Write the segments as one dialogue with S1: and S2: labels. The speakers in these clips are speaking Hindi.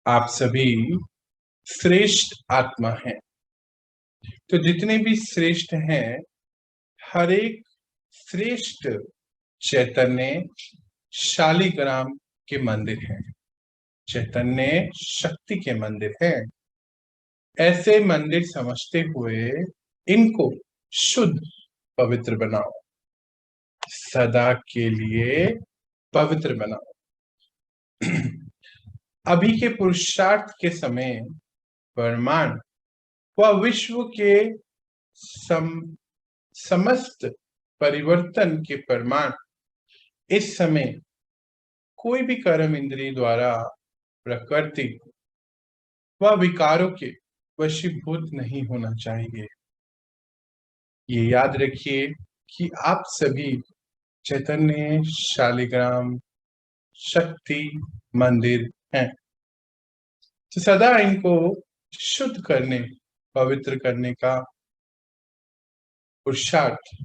S1: आप सभी श्रेष्ठ आत्मा हैं। तो जितने भी श्रेष्ठ हैं, हर एक श्रेष्ठ चैतन्य शालिग्राम के मंदिर हैं, चैतन्य शक्ति के मंदिर हैं। ऐसे मंदिर समझते हुए इनको शुद्ध पवित्र बनाओ, सदा के लिए पवित्र बनाओ। अभी के पुरुषार्थ के समय परमाणु व विश्व के समस्त परिवर्तन के परमाणु इस समय कोई भी कर्म इंद्रिय द्वारा प्रकृति व विकारों के वशीभूत नहीं होना चाहिए। ये याद रखिए कि आप सभी चैतन्य शालिग्राम शक्ति मंदिर हैं। तो सदा इनको शुद्ध करने, पवित्र करने का पुरुषार्थ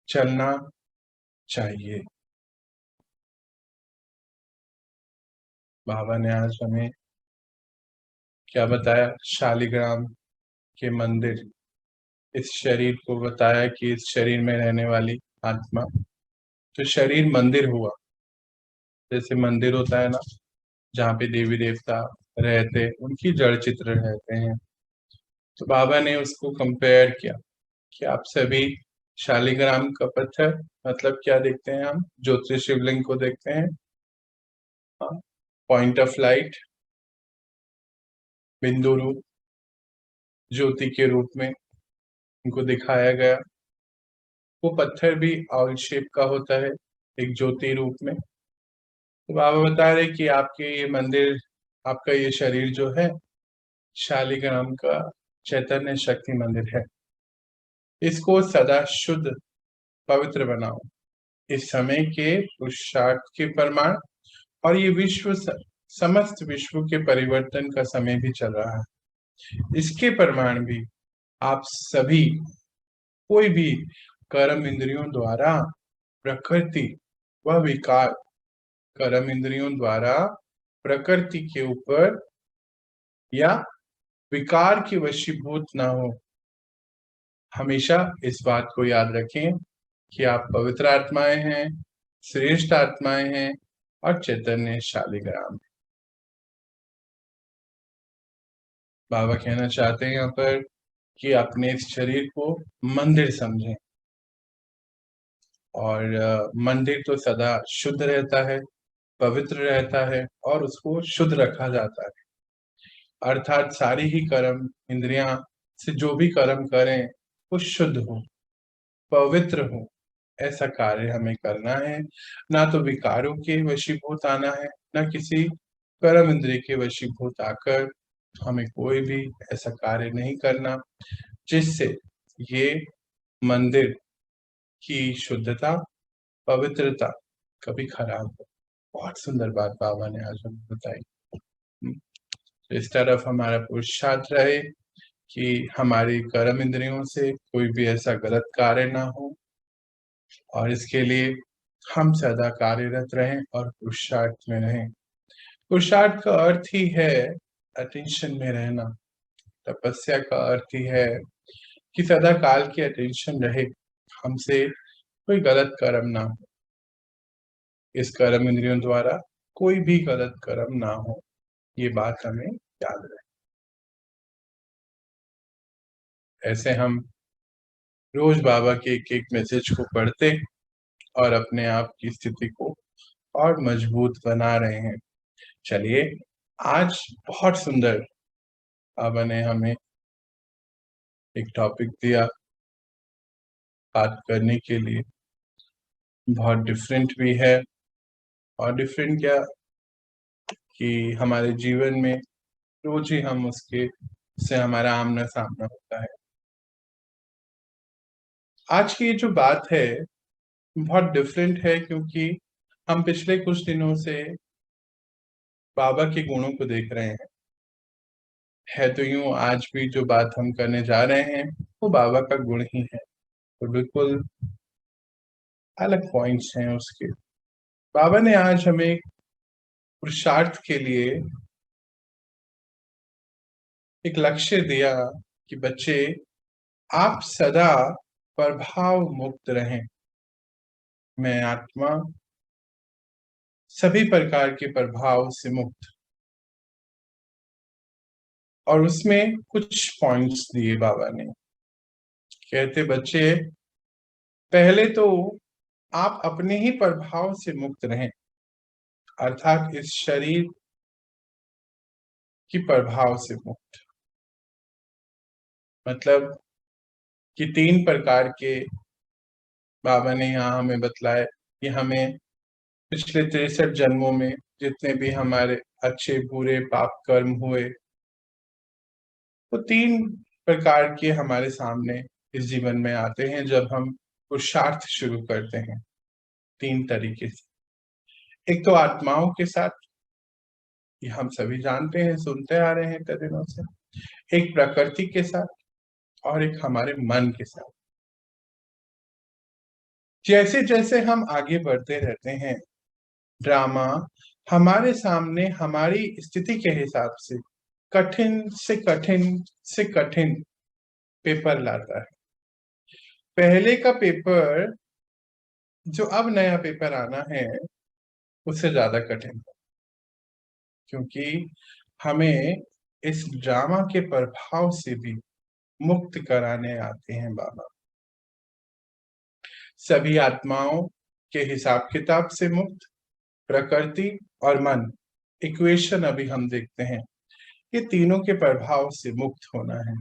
S1: चलना चाहिए। बाबा ने आज हमें क्या बताया? शालिग्राम के मंदिर, इस शरीर को बताया कि इस शरीर में रहने वाली आत्मा, तो शरीर मंदिर हुआ। जैसे मंदिर होता है ना, जहाँ पे देवी देवता रहते, उनकी जड़ चित्र रहते हैं। तो बाबा ने उसको कंपेयर किया कि आप सभी शालिग्राम का पत्थर, मतलब क्या देखते हैं हम? ज्योतिष शिवलिंग को देखते हैं, पॉइंट ऑफ लाइट, बिंदु रूप, ज्योति के रूप में उनको दिखाया गया। वो पत्थर भी ऑल शेप का होता है, एक ज्योति रूप में। तो बाबा बता रहे कि आपके ये मंदिर, आपका ये शरीर जो है, शालिग्राम का चैतन्य शक्ति मंदिर है। इसको सदा शुद्ध पवित्र बनाओ। इस समय के पुरुषार्थ के प्रमाण और ये विश्व, समस्त विश्व के परिवर्तन का समय भी चल रहा है, इसके प्रमाण भी आप सभी कोई भी कर्म इंद्रियों द्वारा प्रकृति व विकार, कर्म इंद्रियों द्वारा प्रकृति के ऊपर या विकार के वशीभूत ना हो। हमेशा इस बात को याद रखें कि आप पवित्र आत्माएं हैं, श्रेष्ठ आत्माएं हैं और चैतन्य शालिग्राम। बाबा कहना चाहते हैं यहाँ पर कि अपने इस शरीर को मंदिर समझें, और मंदिर तो सदा शुद्ध रहता है, पवित्र रहता है और उसको शुद्ध रखा जाता है। अर्थात सारी ही कर्म इंद्रियां से जो भी कर्म करें वो शुद्ध हो, पवित्र हो, ऐसा कार्य हमें करना है। ना तो विकारों के वशीभूत आना है, ना किसी कर्म इंद्रिय के वशीभूत आकर हमें कोई भी ऐसा कार्य नहीं करना जिससे ये मंदिर की शुद्धता, पवित्रता कभी खराब हो। बहुत सुंदर बात बाबा ने आज हमें बताई। तो इस तरफ हमारा पुरुषार्थ रहे कि हमारी कर्म इंद्रियों से कोई भी ऐसा गलत कार्य ना हो, और इसके लिए हम सदा कार्यरत रहें और पुरुषार्थ में रहें। पुरुषार्थ का अर्थ ही है अटेंशन में रहना। तपस्या का अर्थ ही है कि सदा काल की अटेंशन रहे, हमसे कोई गलत कर्म ना हो, इस कर्म इंद्रियों द्वारा कोई भी गलत कर्म ना हो, ये बात हमें याद रहे। ऐसे हम रोज बाबा के एक एक मैसेज को पढ़ते और अपने आप की स्थिति को और मजबूत बना रहे हैं। चलिए, आज बहुत सुंदर बाबा ने हमें एक टॉपिक दिया बात करने के लिए, बहुत डिफरेंट भी है। और डिफरेंट क्या कि हमारे जीवन में रोज ही हम उसके से हमारा आमना सामना होता है। आज की ये जो बात है बहुत डिफरेंट है, क्योंकि हम पिछले कुछ दिनों से बाबा के गुणों को देख रहे हैं। है तो यूं, आज भी जो बात हम करने जा रहे हैं वो बाबा का गुण ही है, तो बिल्कुल अलग पॉइंट्स हैं उसके। बाबा ने आज हमें पुरुषार्थ के लिए एक लक्ष्य दिया कि बच्चे आप सदा प्रभाव मुक्त रहें। मैं आत्मा सभी प्रकार के प्रभाव से मुक्त। और उसमें कुछ पॉइंट्स दिए बाबा ने। कहते बच्चे पहले तो आप अपने ही प्रभाव से मुक्त रहें, अर्थात इस शरीर की प्रभाव से मुक्त। मतलब कि 3 प्रकार के बाबा ने यहाँ हमें बतलाए कि हमें पिछले 63 जन्मों में जितने भी हमारे अच्छे बुरे पाप कर्म हुए, वो 3 प्रकार के हमारे सामने इस जीवन में आते हैं जब हम पुरुषार्थ शुरू करते हैं। 3 तरीके से। एक तो आत्माओं के साथ, ये हम सभी जानते हैं, सुनते आ रहे हैं कई दिनों से। एक प्रकृति के साथ और एक हमारे मन के साथ। जैसे जैसे हम आगे बढ़ते रहते हैं, ड्रामा हमारे सामने हमारी स्थिति के हिसाब से कठिन से कठिन से कठिन पेपर लाता है। पहले का पेपर जो अब नया पेपर आना है उससे ज्यादा कठिन है, क्योंकि हमें इस ड्रामा के प्रभाव से भी मुक्त कराने आते हैं बाबा। सभी आत्माओं के हिसाब किताब से मुक्त, प्रकृति और मन, इक्वेशन अभी हम देखते हैं, ये तीनों के प्रभाव से मुक्त होना है।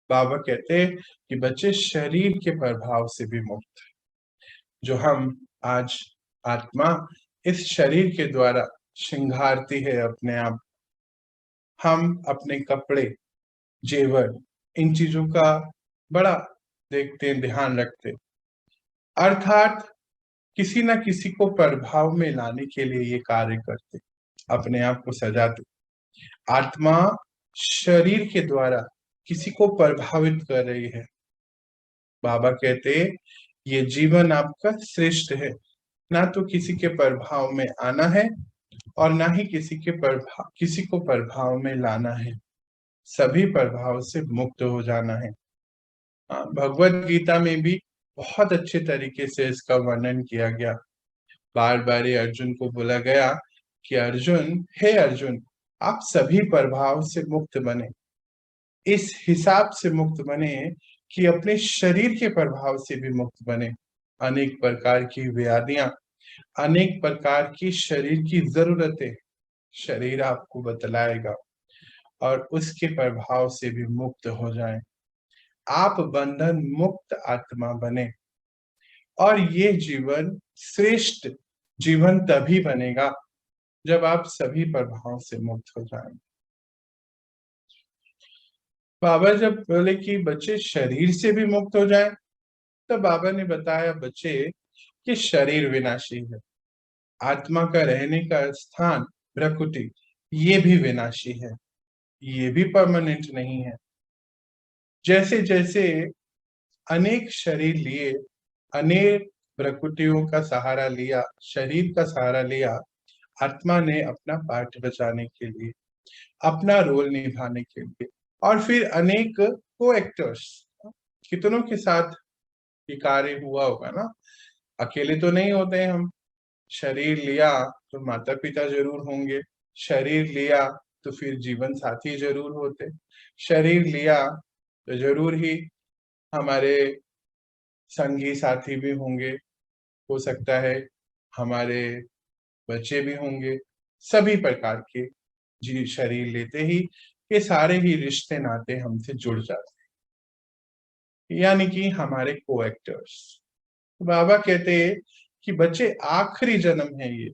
S1: बाबा कहते हैं कि बच्चे शरीर के प्रभाव से भी मुक्त, जो हम आज आत्मा इस शरीर के द्वारा श्रृंगारती है अपने आप। हम अपने कपड़े, जेवर, इन चीजों का बड़ा देखते हैं, ध्यान रखते हैं, अर्थात किसी न किसी को प्रभाव में लाने के लिए ये कार्य करते, अपने आप को सजाते। आत्मा शरीर के द्वारा किसी को प्रभावित कर रही है। बाबा कहते ये जीवन आपका श्रेष्ठ है, ना तो किसी के प्रभाव में आना है और ना ही किसी को प्रभाव में लाना है। सभी प्रभाव से मुक्त हो जाना है। भगवत गीता में भी बहुत अच्छे तरीके से इसका वर्णन किया गया। बार बार अर्जुन को बोला गया कि अर्जुन, हे अर्जुन, आप सभी प्रभाव से मुक्त बने। इस हिसाब से मुक्त बने कि अपने शरीर के प्रभाव से भी मुक्त बने। अनेक प्रकार की व्याधियां, अनेक प्रकार की शरीर की जरूरतें शरीर आपको बतलाएगा और उसके प्रभाव से भी मुक्त हो जाएं। आप बंधन मुक्त आत्मा बने और ये जीवन श्रेष्ठ जीवन तभी बनेगा जब आप सभी प्रभाव से मुक्त हो जाएं। बाबा जब बोले कि बच्चे शरीर से भी मुक्त हो जाएं, तो बाबा ने बताया बच्चे कि शरीर विनाशी है, आत्मा का रहने का स्थान प्रकृति ये भी विनाशी है, ये भी परमानेंट नहीं है। जैसे जैसे अनेक शरीर लिए, अनेक प्रकृतियों का सहारा लिया, शरीर का सहारा लिया, आत्मा ने अपना पाठ बचाने के लिए, अपना रोल निभाने के लिए, और फिर अनेक को एक्टर्स, कितनों के साथ ये कार्य हुआ होगा ना। अकेले तो नहीं होते हैं हम। शरीर लिया तो माता पिता जरूर होंगे, शरीर लिया तो फिर जीवन साथी जरूर होते, शरीर लिया तो जरूर ही हमारे संगी साथी भी होंगे, हो सकता है हमारे बच्चे भी होंगे। सभी प्रकार के जी शरीर लेते ही ये सारे ही रिश्ते नाते हमसे जुड़ जाते हैं, यानी कि हमारे को एक्टर्स। बाबा कहते हैं कि बच्चे आखिरी जन्म है, ये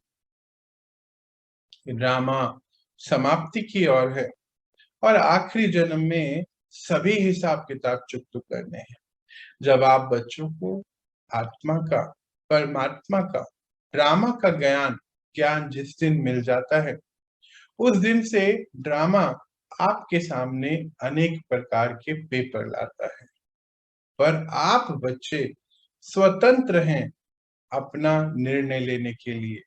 S1: ड्रामा समाप्ति की ओर है और आखिरी जन्म में सभी हिसाब किताब चुकता करने हैं। जब आप बच्चों को आत्मा का, परमात्मा का, ड्रामा का ज्ञान जिस दिन मिल जाता है, उस दिन से ड्रामा आपके सामने अनेक प्रकार के पेपर लाता है, पर आप बच्चे स्वतंत्र हैं अपना निर्णय लेने के लिए।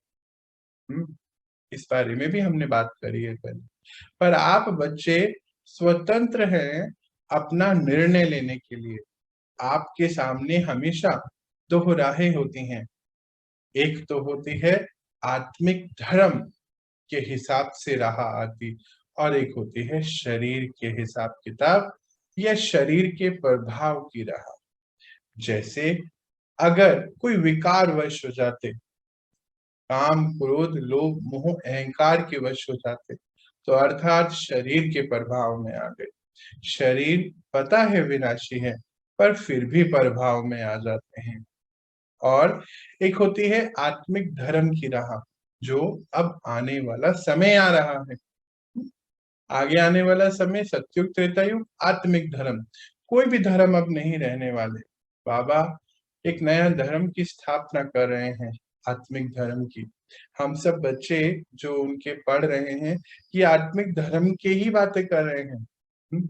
S1: इस बारे में भी हमने बात करी है पहले। पर आप बच्चे स्वतंत्र हैं अपना निर्णय लेने के लिए। आपके सामने हमेशा दो राहें होती हैं। एक तो होती है आत्मिक धर्म के हिसाब से राह आती, और एक होती है शरीर के हिसाब किताब या शरीर के प्रभाव की राह। जैसे अगर कोई विकार वश हो जाते, काम क्रोध लोभ मोह अहंकार के वश हो जाते, तो अर्थात शरीर के प्रभाव में आ गए। शरीर पता है विनाशी है, पर फिर भी प्रभाव में आ जाते हैं। और एक होती है आत्मिक धर्म की राह, जो अब आने वाला समय आ रहा है। आगे आने वाला समय सतयुग त्रेता युग, आत्मिक धर्म। कोई भी धर्म अब नहीं रहने वाले। बाबा एक नया धर्म की स्थापना कर रहे हैं, आत्मिक धर्म की। हम सब बच्चे जो उनके पढ़ रहे हैं, ये आत्मिक धर्म के ही बातें कर रहे हैं।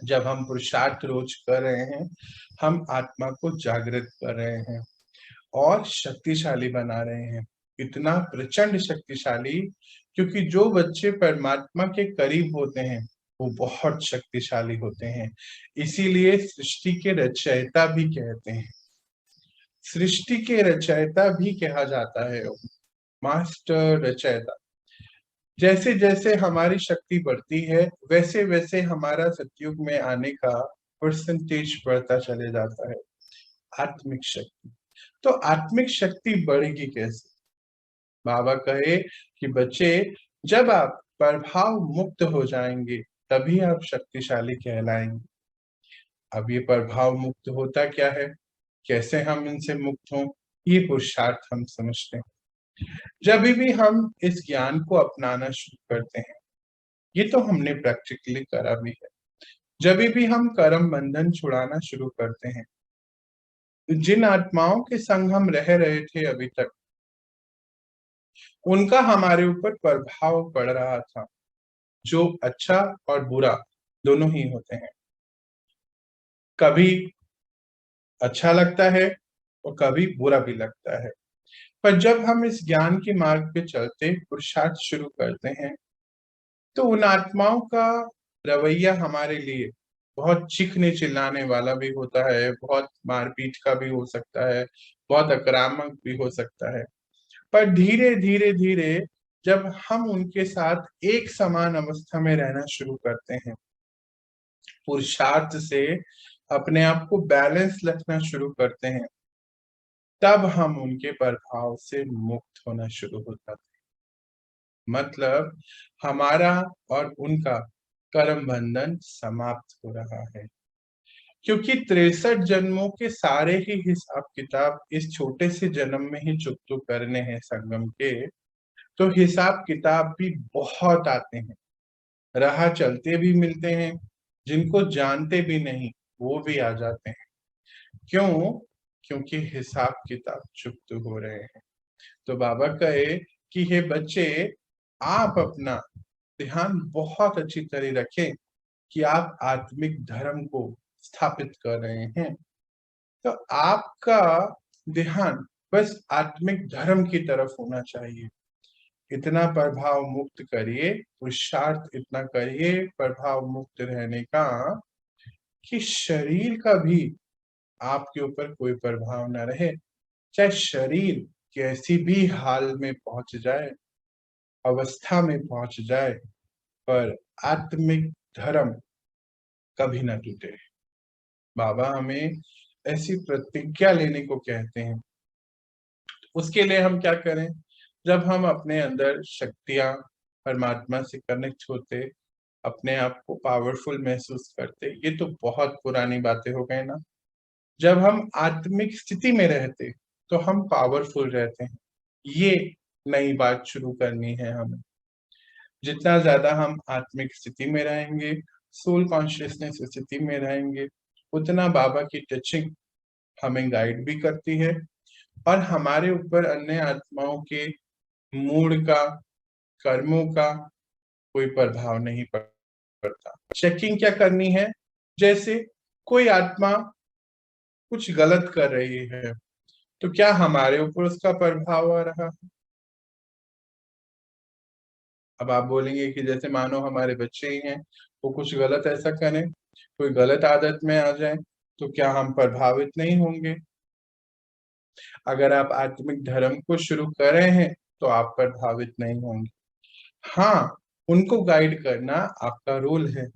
S1: जब हम पुरुषार्थ रोज कर रहे हैं, हम आत्मा को जागृत कर रहे हैं और शक्तिशाली बना रहे हैं। इतना प्रचंड शक्तिशाली, क्योंकि जो बच्चे परमात्मा के करीब होते हैं वो बहुत शक्तिशाली होते हैं। इसीलिए सृष्टि के रचयिता भी कहते हैं, सृष्टि के रचयिता भी कहा जाता है, मास्टर रचयिता। जैसे जैसे हमारी शक्ति बढ़ती है, वैसे वैसे हमारा सतयुग में आने का परसेंटेज बढ़ता चले जाता है। आत्मिक शक्ति, तो आत्मिक शक्ति बढ़ेगी कैसे? बाबा कहे कि बच्चे, जब आप प्रभाव मुक्त हो जाएंगे तभी आप शक्तिशाली कहलाएंगे। अब ये प्रभाव मुक्त होता क्या है, कैसे हम इनसे मुक्त हों, ये पुरुषार्थ हम समझते हैं। जब भी हम इस ज्ञान को अपनाना शुरू करते हैं, ये तो हमने प्रैक्टिकली करा भी है। जब भी हम कर्म बंधन छुड़ाना शुरू करते हैं, जिन आत्माओं के संग हम रह रहे थे अभी तक, उनका हमारे ऊपर प्रभाव पड़ रहा था, जो अच्छा और बुरा दोनों ही होते हैं। कभी अच्छा लगता है और कभी बुरा भी लगता है। पर जब हम इस ज्ञान के मार्ग पे चलते पुरुषार्थ शुरू करते हैं, तो उन आत्माओं का रवैया हमारे लिए बहुत चीखने चिल्लाने वाला भी होता है, बहुत मारपीट का भी हो सकता है, बहुत आक्रामक भी हो सकता है। पर धीरे धीरे धीरे जब हम उनके साथ एक समान अवस्था में रहना शुरू करते हैं, पुरुषार्थ से अपने आप को बैलेंस रखना शुरू करते हैं, तब हम उनके प्रभाव से मुक्त होना शुरू हो जाते हैं। मतलब हमारा और उनका कर्म बंधन समाप्त हो रहा है, क्योंकि 63 जन्मों के सारे ही हिसाब किताब इस छोटे से जन्म में ही चुकतो करने हैं संगम के। तो हिसाब किताब भी बहुत आते हैं, राह चलते भी मिलते हैं, जिनको जानते भी नहीं वो भी आ जाते हैं। क्यों? क्योंकि हिसाब किताब चुकत हो रहे हैं। तो बाबा कहे कि हे बच्चे, आप अपना ध्यान बहुत अच्छी तरह रखें कि आप आत्मिक धर्म को स्थापित कर रहे हैं। तो आपका ध्यान बस आत्मिक धर्म की तरफ होना चाहिए। इतना प्रभाव मुक्त करिए, पुरुषार्थ इतना करिए प्रभाव मुक्त रहने का, कि शरीर का भी आपके ऊपर कोई प्रभाव न रहे। चाहे शरीर कैसी भी हाल में पहुंच जाए, अवस्था में पहुंच जाए, पर आत्मिक धर्म कभी ना टूटे। बाबा हमें ऐसी प्रतिज्ञा लेने को कहते हैं। उसके लिए हम क्या करें? जब हम अपने अंदर शक्तियां परमात्मा से कनेक्ट होते, अपने आप को पावरफुल महसूस करते, ये तो बहुत पुरानी बातें हो गए ना। जब हम आत्मिक स्थिति में रहते तो हम पावरफुल रहते हैं। ये नई बात शुरू करनी है हमें। जितना ज्यादा हम आत्मिक स्थिति में रहेंगे, सोल कॉन्शियसनेस स्थिति में रहेंगे, उतना बाबा की टचिंग हमें गाइड भी करती है, और हमारे ऊपर अन्य आत्माओं के मूड का, कर्मों का कोई प्रभाव नहीं पड़ता। चेकिंग क्या करनी है? जैसे कोई आत्मा कुछ गलत कर रही है, तो क्या हमारे ऊपर उसका प्रभाव आ रहा है? अब आप बोलेंगे कि जैसे मानो हमारे बच्चे ही हैं, वो कुछ गलत ऐसा करें, कोई गलत आदत में आ जाए, तो क्या हम प्रभावित नहीं होंगे? अगर आप आत्मिक धर्म को शुरू कर रहे हैं तो आप प्रभावित नहीं होंगे। हाँ, उनको गाइड करना आपका रोल है,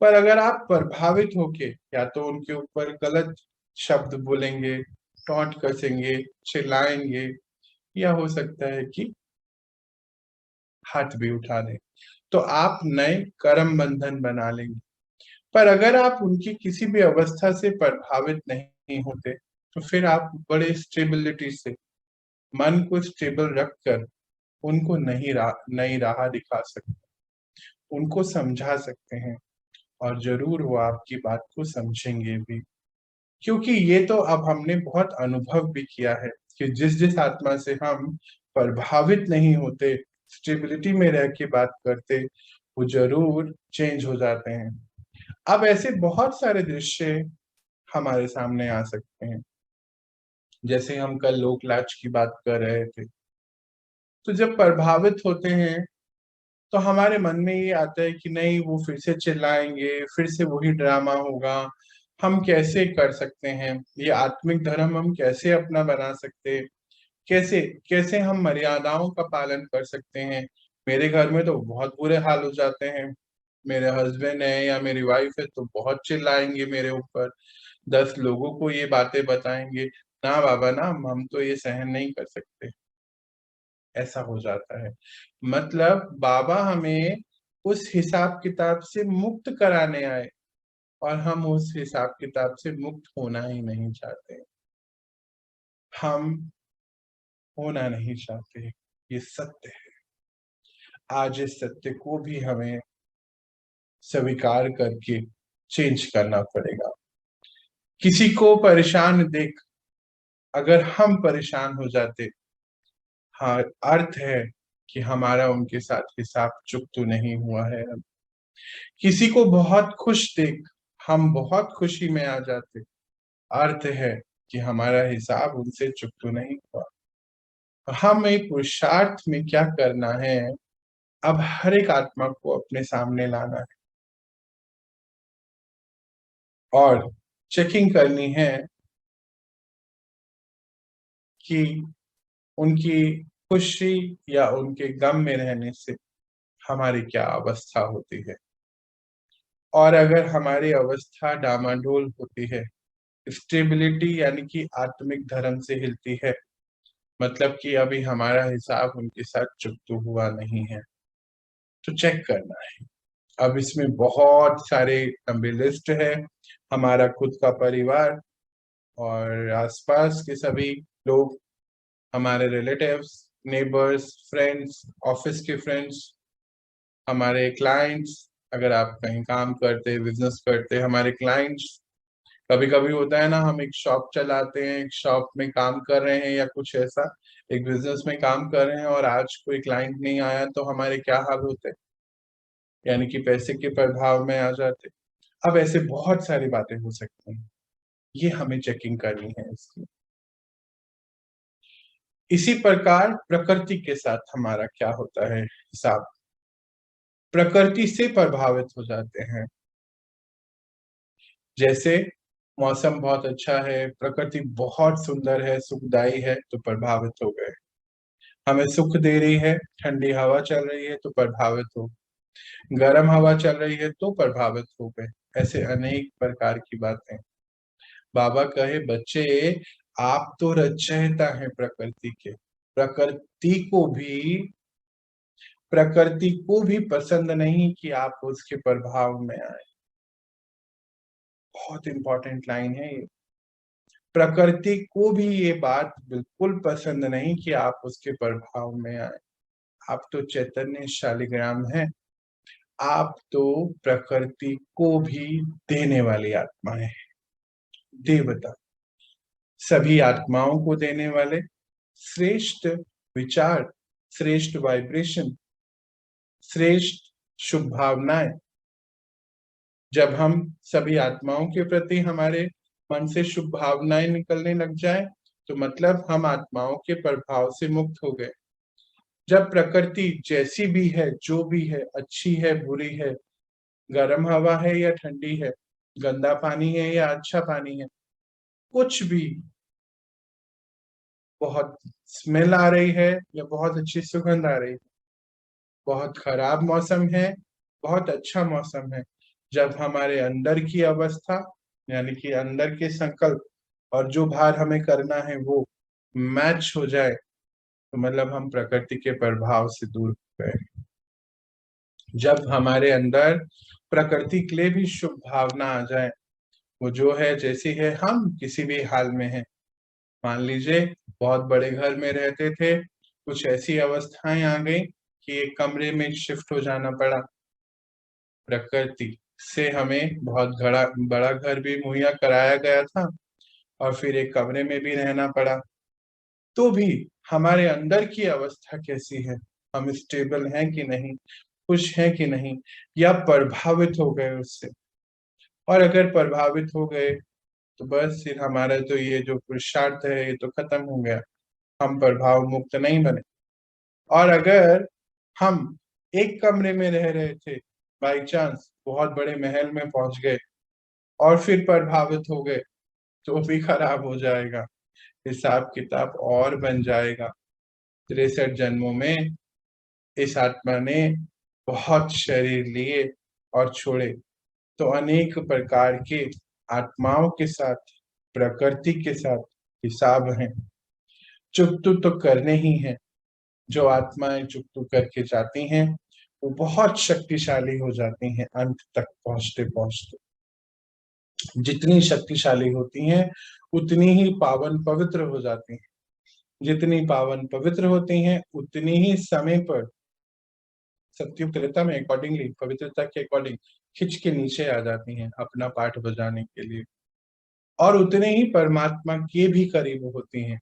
S1: पर अगर आप प्रभावित होके या तो उनके ऊपर गलत शब्द बोलेंगे, टॉन्ट कसेंगे, चिल्लाएंगे, या हो सकता है कि हाथ भी उठा दें, तो आप नए कर्म बंधन बना लेंगे। पर अगर आप उनकी किसी भी अवस्था से प्रभावित नहीं होते, तो फिर आप बड़े स्टेबिलिटी से मन को स्टेबल रखकर उनको नई राह दिखा सकते, उनको समझा सकते हैं, और जरूर वो आपकी बात को समझेंगे भी। क्योंकि ये तो अब हमने बहुत अनुभव भी किया है कि जिस जिस आत्मा से हम प्रभावित नहीं होते, स्टेबिलिटी में रह के बात करते, वो जरूर चेंज हो जाते हैं। अब ऐसे बहुत सारे दृश्य हमारे सामने आ सकते हैं। जैसे हम कल लोकलाज की बात कर रहे थे, तो जब प्रभावित होते हैं तो हमारे मन में ये आता है कि नहीं, वो फिर से चिल्लाएंगे, फिर से वही ड्रामा होगा, हम कैसे कर सकते हैं ये आत्मिक धर्म, हम कैसे अपना बना सकते हैं, कैसे कैसे हम मर्यादाओं का पालन कर सकते हैं। मेरे घर में तो बहुत बुरे हाल हो जाते हैं, मेरे हस्बैंड है या मेरी वाइफ है तो बहुत चिल्लाएंगे मेरे ऊपर, 10 लोगों को ये बातें बताएंगे, ना बाबा ना, हम तो ये सहन नहीं कर सकते। ऐसा हो जाता है। मतलब बाबा हमें उस हिसाब किताब से मुक्त कराने आए, और हम उस हिसाब किताब से मुक्त होना ही नहीं चाहते, हम होना नहीं चाहते। ये सत्य है। आज इस सत्य को भी हमें स्वीकार करके चेंज करना पड़ेगा। किसी को परेशान देख अगर हम परेशान हो जाते, हाँ, अर्थ है कि हमारा उनके साथ हिसाब चुकता नहीं हुआ है। किसी को बहुत खुश देख हम बहुत खुशी में आ जाते, अर्थ है कि हमारा हिसाब उनसे चुकता नहीं हुआ। हम एक पुरुषार्थ में क्या करना है, अब हर एक आत्मा को अपने सामने लाना है और चेकिंग करनी है कि उनकी खुशी या उनके गम में रहने से हमारी क्या अवस्था होती है। और अगर हमारी अवस्था डामाडोल होती है, स्टेबिलिटी यानी कि आत्मिक धर्म से हिलती है, मतलब कि अभी हमारा हिसाब उनके साथ चुकता हुआ नहीं है, तो चेक करना है। अब इसमें बहुत सारे लंबी लिस्ट है, हमारा खुद का परिवार और आसपास के सभी लोग, हमारे रिलेटिव्स, नेबर्स, फ्रेंड्स, ऑफिस के फ्रेंड्स, हमारे क्लाइंट्स, अगर आप कहीं काम करते बिजनेस करते, हमारे क्लाइंट्स। कभी कभी होता है ना, हम एक शॉप चलाते हैं, एक शॉप में काम कर रहे हैं या कुछ ऐसा, एक बिजनेस में काम कर रहे हैं, और आज कोई क्लाइंट नहीं आया तो हमारे क्या हाल होते हैं, यानी कि पैसे के प्रभाव में आ जाते। अब ऐसे बहुत सारी बातें हो सकती हैं, ये हमें चेकिंग करनी है इसकी। इसी प्रकार प्रकृति के साथ हमारा क्या होता है हिसाब, प्रकृति से प्रभावित हो जाते हैं। जैसे मौसम बहुत अच्छा है, प्रकृति बहुत सुंदर है, सुखदाई है, तो प्रभावित हो गए। हमें सुख दे रही है, ठंडी हवा चल रही है तो प्रभावित हो, गर्म हवा चल रही है तो प्रभावित हो गए। ऐसे अनेक प्रकार की बातें। बाबा कहे, बच्चे आप तो रचयिता हैं प्रकृति के, प्रकृति को भी प्रकृति को भी पसंद नहीं कि आप उसके प्रभाव में आए। बहुत इंपॉर्टेंट लाइन है ये। प्रकृति को भी ये बात बिल्कुल पसंद नहीं कि आप उसके प्रभाव में आए। आप तो चैतन्य शालिग्राम हैं, आप तो प्रकृति को भी देने वाली आत्माएं हैं, देवता, सभी आत्माओं को देने वाले, श्रेष्ठ विचार, श्रेष्ठ वाइब्रेशन, श्रेष्ठ शुभ भावनाएं। जब हम सभी आत्माओं के प्रति हमारे मन से शुभ भावनाएं निकलने लग जाए, तो मतलब हम आत्माओं के प्रभाव से मुक्त हो गए। जब प्रकृति जैसी भी है, जो भी है, अच्छी है बुरी है, गर्म हवा है या ठंडी है, गंदा पानी है या अच्छा पानी है, कुछ भी, बहुत स्मेल आ रही है या बहुत अच्छी सुगंध आ रही है, बहुत खराब मौसम है, बहुत अच्छा मौसम है, जब हमारे अंदर की अवस्था यानी कि अंदर के संकल्प और जो बाहर हमें करना है वो मैच हो जाए, तो मतलब हम प्रकृति के प्रभाव से दूर हो गए। जब हमारे अंदर प्रकृति के लिए भी शुभ भावना आ जाए, वो जो है जैसी है, हम किसी भी हाल में हैं। मान लीजिए बहुत बड़े घर में रहते थे, कुछ ऐसी अवस्थाएं आ गई कि एक कमरे में शिफ्ट हो जाना पड़ा, प्रकृति से हमें बहुत बड़ा घर भी मुहैया कराया गया था और फिर एक कमरे में भी रहना पड़ा, तो भी हमारे अंदर की अवस्था कैसी है, हम स्टेबल हैं कि नहीं, खुश हैं कि नहीं, या प्रभावित हो गए उससे। और अगर प्रभावित हो गए तो बस फिर हमारा तो ये जो पुरुषार्थ है ये तो खत्म हो गया, हम प्रभाव मुक्त नहीं बने। और अगर हम एक कमरे में रह रहे थे, बाई चांस बहुत बड़े महल में पहुंच गए और फिर प्रभावित हो गए, तो भी खराब हो जाएगा, हिसाब किताब और बन जाएगा। 63 जन्मों में इस आत्मा ने बहुत शरीर लिए और छोड़े, तो अनेक प्रकार के आत्माओं के साथ, प्रकृति के साथ हिसाब है। चुकतू तो करने ही है। जो आत्माएं चुकतू करके जाती हैं वो बहुत शक्तिशाली हो जाती हैं, अंत तक पहुंचते पहुंचते जितनी शक्तिशाली होती हैं उतनी ही पावन पवित्र हो जाती हैं, जितनी पावन पवित्र होती हैं उतनी ही समय पर सत्युग त्रेता में अकॉर्डिंगली पवित्रता के अकॉर्डिंग खिंच के नीचे आ जाती हैं अपना पाठ बजाने के लिए, और उतने ही परमात्मा के भी करीब होती हैं।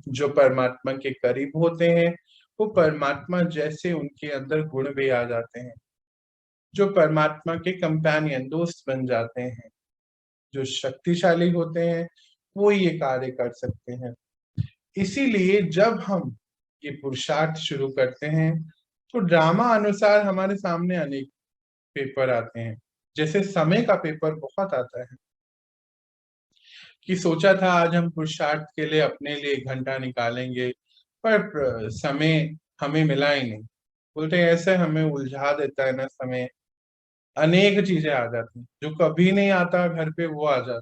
S1: जो परमात्मा के करीब होते हैं वो परमात्मा जैसे उनके अंदर गुण भी आ जाते हैं, जो परमात्मा के कंपेनियन दोस्त बन जाते हैं, जो शक्तिशाली होते हैं वो ये कार्य कर सकते हैं। इसीलिए जब हम ये पुरुषार्थ शुरू करते हैं तो ड्रामा अनुसार हमारे सामने अनेक पेपर आते हैं। जैसे समय का पेपर बहुत आता है कि सोचा था आज हम पुरुषार्थ के लिए अपने लिए 1 घंटा निकालेंगे, पर समय हमें मिला ही नहीं। बोलते हैं ऐसे हमें उलझा देता है ना समय, अनेक चीजें आ जाती जो कभी नहीं आता घर पे वो आ जाता,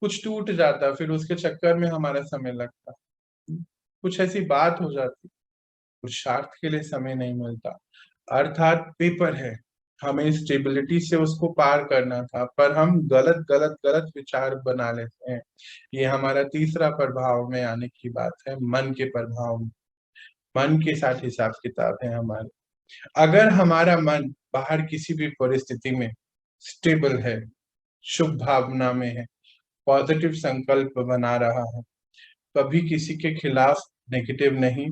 S1: कुछ टूट जाता फिर उसके चक्कर में हमारा समय लगता, कुछ ऐसी बात हो जाती, पुरुषार्थ के लिए समय नहीं मिलता। अर्थात पेपर है, हमें स्टेबिलिटी से उसको पार करना था, पर हम गलत गलत गलत विचार बना लेते हैं। ये हमारा तीसरा प्रभाव में आने की बात है, मन के प्रभाव में। मन के साथ हिसाब किताब है हमारे। अगर हमारा मन बाहर किसी भी परिस्थिति में स्टेबल है, शुभ भावना में है, पॉजिटिव संकल्प बना रहा है, कभी किसी के खिलाफ नेगेटिव नहीं,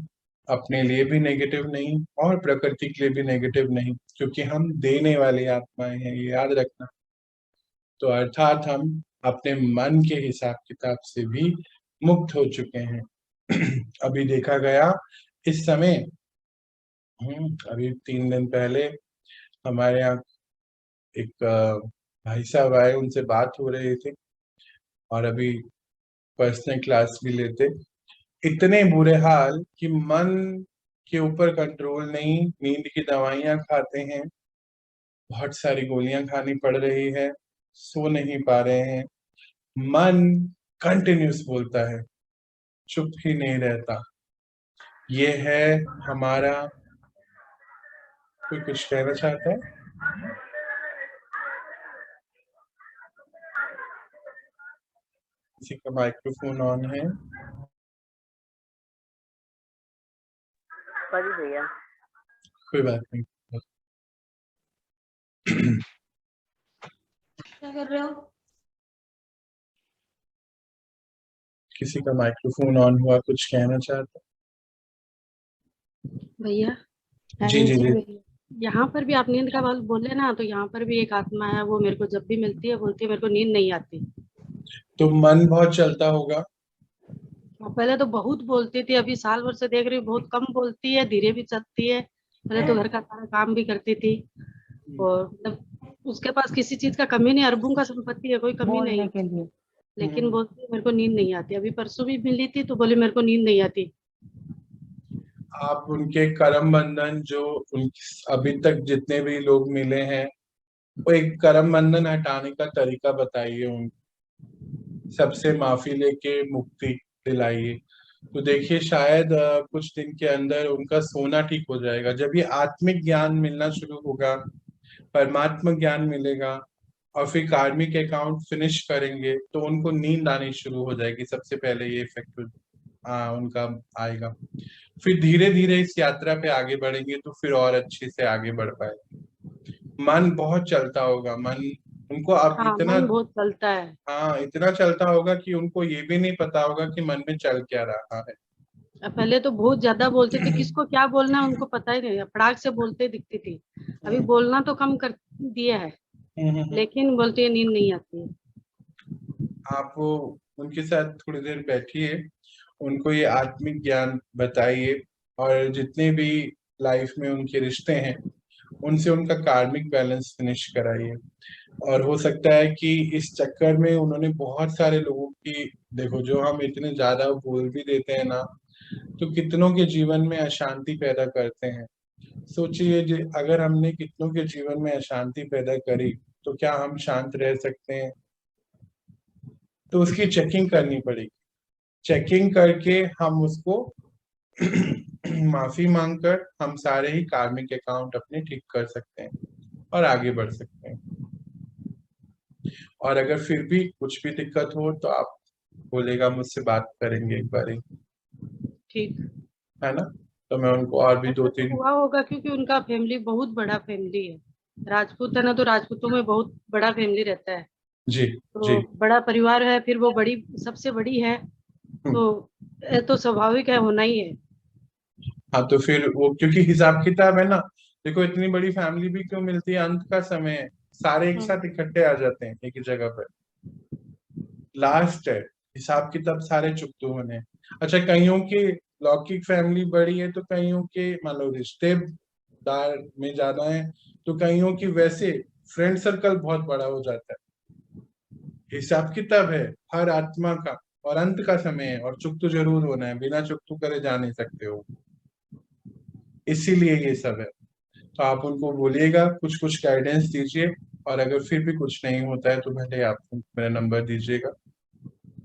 S1: अपने लिए भी नेगेटिव नहीं और प्रकृति के लिए भी नेगेटिव नहीं, क्योंकि हम देने वाली आत्माएं हैं, ये याद रखना। तो अर्थात हम अपने मन के हिसाब किताब से भी मुक्त हो चुके हैं। अभी देखा गया इस समय, अभी 3 दिन पहले हमारे यहाँ एक भाई साहब आए, उनसे बात हो रही थी और अभी पर्सनल क्लास भी लेते। इतने बुरे हाल कि मन के ऊपर कंट्रोल नहीं, नींद की दवाइयां खाते हैं, बहुत सारी गोलियां खानी पड़ रही है, सो नहीं पा रहे हैं, मन कंटिन्यूस बोलता है, चुप ही नहीं रहता। ये है हमारा। कोई कुछ कहना चाहता है? किसी का माइक्रोफोन ऑन है?
S2: भैया
S1: कोई बात नहीं।
S2: क्या कर रहे हो?
S1: किसी का माइक्रोफोन ऑन हुआ, कुछ कहना चाहता?
S2: भैया
S1: जी जी जी।
S2: यहाँ पर भी आप नींद का बात बोले ना, तो यहाँ पर भी एक आत्मा है, वो मेरे को जब भी मिलती है बोलती है मेरे को नींद नहीं आती।
S1: तो मन बहुत चलता होगा।
S2: और पहले तो बहुत बोलती थी, अभी साल भर से देख रही हूँ बहुत कम बोलती है, धीरे भी चलती है। पहले तो घर का सारा काम भी करती थी। और मतलब उसके पास किसी चीज का कमी नहीं, अरबों का संपत्ति है, कोई कमी
S3: बोलने
S2: नहीं।
S3: के लिए।
S2: लेकिन बोलती है मेरे को नींद नहीं आती। अभी परसों भी मिली थी तो बोली मेरे को नींद नहीं आती।
S1: आप उनके करम बंधन जो उन अभी तक जितने भी लोग मिले हैं, वो एक करम बंधन हटाने का तरीका बताइए उन सबसे, माफी लेके मुक्ति दिलाइए। तो देखिए शायद कुछ दिन के अंदर उनका सोना ठीक हो जाएगा। जब ये आत्मिक ज्ञान मिलना शुरू होगा, परमात्मा ज्ञान मिलेगा, और फिर कार्मिक अकाउंट फिनिश करेंगे, तो उनको नींद आनी शुरू हो जाएगी। सबसे पहले ये इफेक्ट उनका आएगा। फिर धीरे धीरे इस यात्रा पे आगे बढ़ेंगे तो फिर और अच्छे से आगे बढ़ पाएंगे। मन बहुत चलता होगा, मन उनको अब
S2: हाँ,
S1: इतना,
S2: मन बहुत चलता है।
S1: हाँ इतना चलता होगा कि उनको ये भी नहीं पता होगा कि मन में चल क्या रहा है।
S2: अब पहले तो बहुत ज्यादा बोलते थे, किसको क्या बोलना है उनको पता ही नहीं, फटाक से बोलते दिखती थी। अभी
S1: हम्म,
S2: बोलना तो कम कर दिया है,
S1: हम्म।
S2: लेकिन बोलती है नींद नहीं आती है।
S1: आप वो उनके साथ थोड़ी देर बैठिए, उनको ये आत्मिक ज्ञान बताइए, और जितने भी लाइफ में उनके रिश्ते हैं उनसे उनका कार्मिक बैलेंस फिनिश कराइए। और हो सकता है कि इस चक्कर में उन्होंने बहुत सारे लोगों की, देखो जो हम इतने ज्यादा बोल भी देते हैं ना, तो कितनों के जीवन में अशांति पैदा करते हैं। सोचिए अगर हमने कितनों के जीवन में अशांति पैदा करी, तो क्या हम शांत रह सकते हैं? तो उसकी चेकिंग करनी पड़ेगी। चेकिंग करके हम उसको माफी मांगकर हम सारे ही कार्मिक अकाउंट अपने ठीक कर सकते हैं और आगे बढ़ सकते हैं। और अगर फिर भी कुछ भी दिक्कत हो तो आप बोलेगा, मुझसे बात करेंगे एक बार,
S2: ठीक।
S1: है ना? तो मैं उनको और भी दो
S2: ऐसा तो
S1: तीन।
S2: हुआ होगा क्योंकि उनका फैमिली बहुत बड़ा फैमिली है। राजपूत है ना, तो राजपूतों में बहुत बड़ा फैमिली रहता है।
S1: जी जी।
S2: तो बड़ा परिवार है, फिर वो बड़ी सबसे बड़ी है।
S1: हम्म।
S2: तो ये तो स्वाभाविक है, होना ही है।
S1: हाँ तो फिर वो क्योंकि हिसाब किताब है ना, देखो इतनी बड़ी फैमिली भी क्यों मिलती है, अंत का समय है, सारे एक
S2: हम्म,
S1: साथ इकट्ठे आ जाते हैं एक ही जगह पर। लास्ट है, हिसाब किताब सारे चुकते होने हैं। अच्छा, कईयों की लौकिक फैमिली बड़ी है, तो कईयों के मान लो रिश्तेदार में ज्यादा है, तो कईयों की वैसे फ्रेंड सर्कल बहुत बड़ा हो जाता है। हिसाब किताब है हर आत्मा का, और अंत का समय है, और चुक तो जरूर होना है, बिना चुक तो करे जा नहीं सकते हो। इसीलिए ये सब है। तो आप उनको बोलिएगा, कुछ कुछ गाइडेंस दीजिए, और अगर फिर भी कुछ नहीं होता है तो भले आप मेरा नंबर दीजिएगा,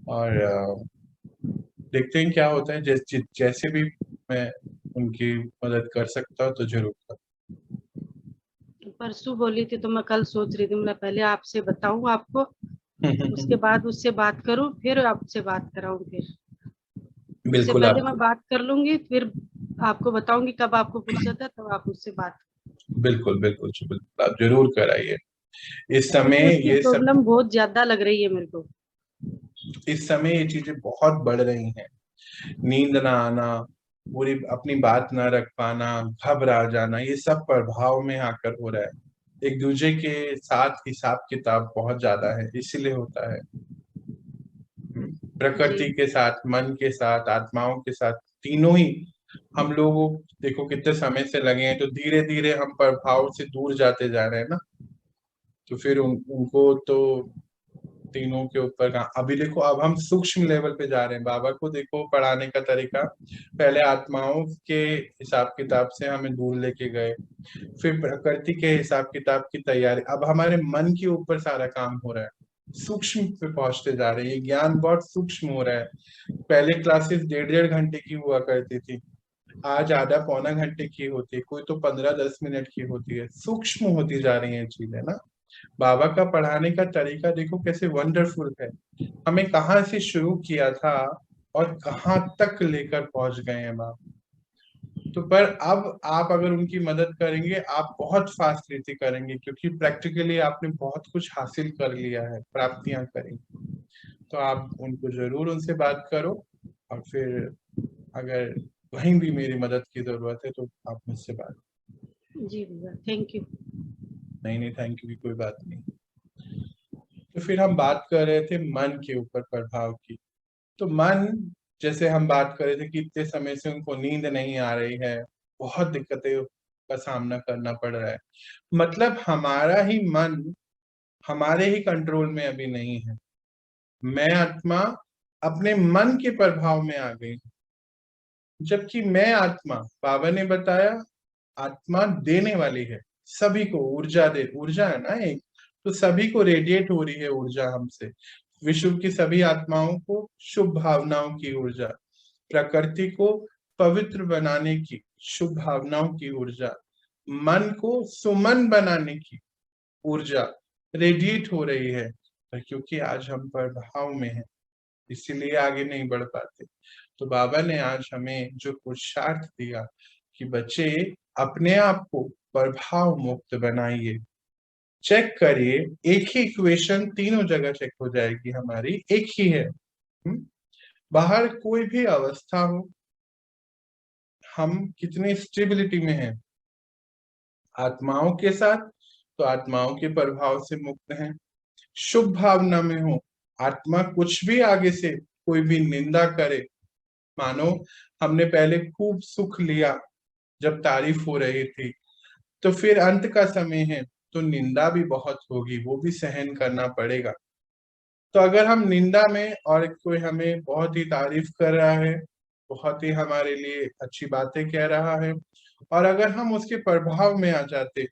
S1: और देखते हैं क्या होता है। जैसे भी मैं उनकी मदद कर सकता हूँ तो जरूर कर।
S2: परसों बोली थी तो मैं कल सोच रही थी मैं पहले आपसे बताऊं आपको, उसके बाद उससे बात करूं, फिर आपसे बात कराऊं। फिर उससे
S1: बिल्कुल
S2: पहले
S1: आप,
S2: मैं बात कर लूंगी, फिर आपको बताऊंगी कब आपको फुर्सत है, तब आप मुझसे बात।
S1: बिल्कुल बिल्कुल जी, बिल्कुल आप जरूर कराइए। इस
S2: क्योंकि
S1: समय
S2: उसकी
S1: ये सब,
S2: प्रॉब्लम बहुत ज्यादा लग रही है मेरे को।
S1: इस समय ये चीजें बहुत बढ़ रही हैं। नींद ना आना, पूरी अपनी बात ना रख पाना, घबरा जाना, ये सब प्रभाव में आकर हो रहा है। एक दूसरे के साथ हिसाब किताब बहुत ज्यादा है, इसीलिए होता है।
S2: जी।
S1: प्रकृति के साथ, मन के साथ, आत्माओं के साथ, तीनों ही हम लोगों, देखो कितने समय से लगे हैं, तो धीरे धीरे हम प्रभाव से दूर जाते जा रहे हैं ना। तो फिर उनको तो तीनों के ऊपर का अभी देखो, अब हम सूक्ष्म लेवल पे जा रहे हैं। बाबा को देखो पढ़ाने का तरीका, पहले आत्माओं के हिसाब किताब से हमें दूर लेके गए, फिर प्रकृति के हिसाब किताब की तैयारी, अब हमारे मन के ऊपर सारा काम हो रहा है। सूक्ष्म पे पहुंचते जा रहे हैं, ये ज्ञान बहुत सूक्ष्म हो रहा है। पहले क्लासेस 1.5-1.5 घंटे की हुआ करती थी, आज आधा पौना घंटे की होती है, कोई तो 15-10 मिनट की होती है। सूक्ष्म होती जा रही है चीजें ना। बाबा का पढ़ाने का तरीका देखो कैसे वंडरफुल है। हमें कहाँ से शुरू किया था और कहाँ तक लेकर पहुंच गए हैं बाबा। तो पर अब आप अगर उनकी मदद करेंगे, आप बहुत फास्ट रीति करेंगे, क्योंकि प्रैक्टिकली आपने बहुत कुछ हासिल कर लिया है, प्राप्तियां करी। तो आप उनको जरूर उनसे बात करो, और फिर अगर कहीं भी मेरी मदद की जरूरत है तो आप मुझसे बात।
S2: जी भैया, थैंक यू।
S1: नहीं नहीं, थैंक यू की कोई बात नहीं। तो फिर हम बात कर रहे थे मन के ऊपर प्रभाव की। तो मन, जैसे हम बात कर रहे थे कि इतने समय से उनको नींद नहीं आ रही है, बहुत दिक्कतें का सामना करना पड़ रहा है। मतलब हमारा ही मन हमारे ही कंट्रोल में अभी नहीं है। मैं आत्मा अपने मन के प्रभाव में आ गई, जबकि मैं आत्मा, बाबा ने बताया, आत्मा देने वाली है, सभी को ऊर्जा ऊर्जा है ना एक, तो सभी को रेडिएट हो रही है ऊर्जा हमसे। विश्व की सभी आत्माओं को शुभ भावनाओं की ऊर्जा, प्रकृति को पवित्र बनाने की शुभ भावनाओं की ऊर्जा, मन को सुमन बनाने की ऊर्जा रेडिएट हो रही है। पर क्योंकि आज हम प्रभाव में हैं, इसीलिए आगे नहीं बढ़ पाते। तो बाबा ने आज हमें जो पुरुषार्थ दिया कि बच्चे अपने आप को प्रभाव मुक्त बनाइए, चेक करिए, एक ही इक्वेशन तीनों जगह चेक हो जाएगी, हमारी एक ही है। बाहर कोई भी अवस्था हो, हम कितने स्टेबिलिटी में हैं आत्माओं के साथ, तो आत्माओं के प्रभाव से मुक्त हैं। शुभ भावना में हो, आत्मा कुछ भी आगे से कोई भी निंदा करे, मानो हमने पहले खूब सुख लिया जब तारीफ हो रही थी, तो फिर अंत का समय है तो निंदा भी बहुत होगी, वो भी सहन करना पड़ेगा। तो अगर हम निंदा में और कोई हमें बहुत ही तारीफ कर रहा है, बहुत ही हमारे लिए अच्छी बातें कह रहा है, और अगर हम उसके प्रभाव में आ जाते,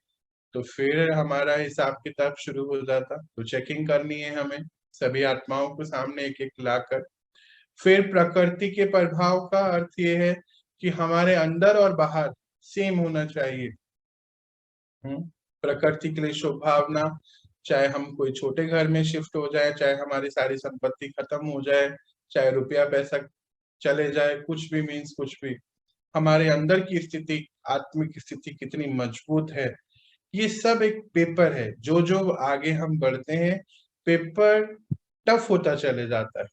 S1: तो फिर हमारा हिसाब किताब शुरू हो जाता। तो चेकिंग करनी है हमें सभी आत्माओं को सामने एक एक लाकर। फिर प्रकृति के प्रभाव का अर्थ ये है कि हमारे अंदर और बाहर सेम होना चाहिए। प्रकृति के लिए शुभ भावना, चाहे हम कोई छोटे घर में शिफ्ट हो जाए, चाहे हमारी सारी संपत्ति खत्म हो जाए, चाहे रुपया पैसा चले जाए, कुछ भी मीन्स कुछ भी, हमारे अंदर की स्थिति, आत्मिक स्थिति कितनी मजबूत है, ये सब एक पेपर है। जो जो आगे हम बढ़ते हैं, पेपर टफ होता चले जाता है।